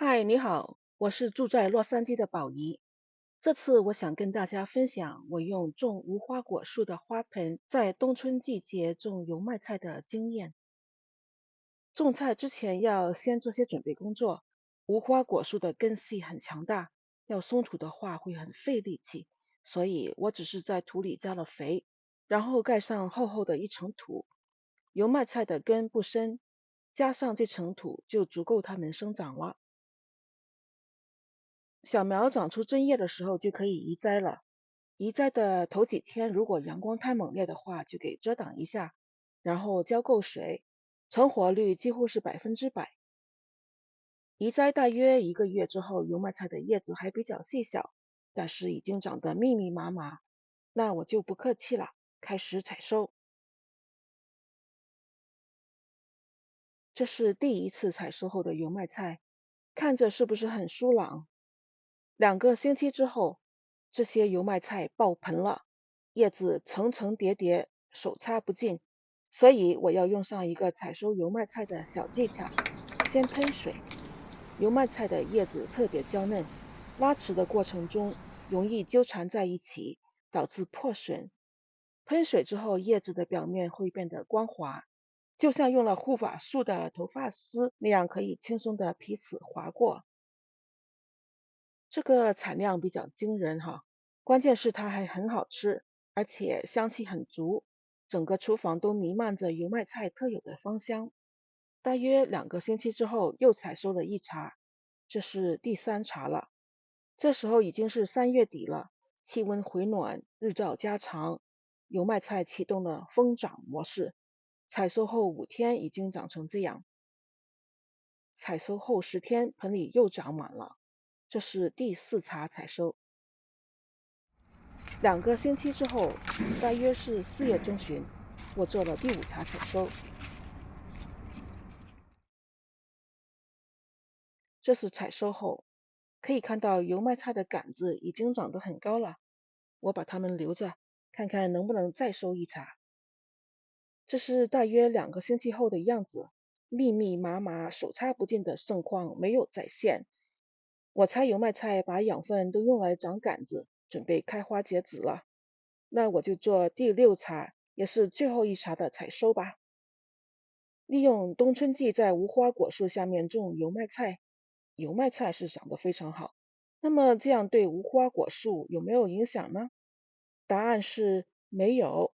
嗨，你好，我是住在洛杉矶的宝仪。这次我想跟大家分享我用种无花果树的花盆在冬春季节种油麦菜的经验。种菜之前要先做些准备工作。无花果树的根系很强大，要松土的话会很费力气，所以我只是在土里加了肥，然后盖上厚厚的一层土。油麦菜的根不深，加上这层土就足够它们生长了。小苗长出针叶的时候就可以移栽了。移栽的头几天，如果阳光太猛烈的话，就给遮挡一下，然后浇够水，成活率几乎是100%。移栽大约1个月之后，油麦菜的叶子还比较细小，但是已经长得密密麻麻。那我就不客气了，开始采收。这是第一次采收后的油麦菜，看着是不是很舒朗？2个星期之后，这些油麦菜爆盆了，叶子层层叠叠，手擦不尽。所以我要用上一个采收油麦菜的小技巧，先喷水。油麦菜的叶子特别娇嫩，拉扯的过程中容易纠缠在一起，导致破损。喷水之后，叶子的表面会变得光滑，就像用了护发素的头发丝那样，可以轻松的彼此划过。这个产量比较惊人哈，关键是它还很好吃，而且香气很足，整个厨房都弥漫着油麦菜特有的芳香。大约2个星期之后，又采收了一茬，这是第3茬了。这时候已经是3月底了，气温回暖，日照加长，油麦菜启动了疯长模式。采收后5天已经长成这样，采收后10天，盆里又长满了。这是第4茬采收。2个星期之后，大约是4月中旬，我做了第5茬采收。这是采收后，可以看到油麦菜的杆子已经长得很高了，我把它们留着，看看能不能再收一茬。这是大约2个星期后的样子，密密麻麻、手擦不尽的盛况没有再现。我猜油麦菜把养分都用来长杆子，准备开花结籽了。那我就做第6茬，也是最后一茬的采收吧。利用冬春季在无花果树下面种油麦菜，油麦菜是长得非常好。那么这样对无花果树有没有影响呢？答案是没有。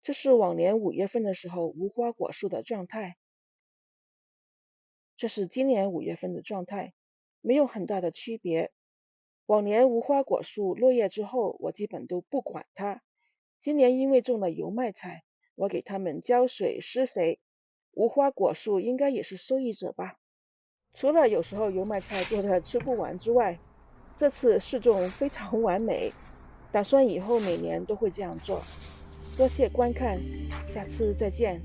这是往年5月份的时候无花果树的状态，这是今年5月份的状态，没有很大的区别。往年无花果树落叶之后，我基本都不管它。今年因为种了油麦菜，我给它们浇水施肥，无花果树应该也是受益者吧。除了有时候油麦菜做的吃不完之外，这次试种非常完美，打算以后每年都会这样做。多谢观看，下次再见。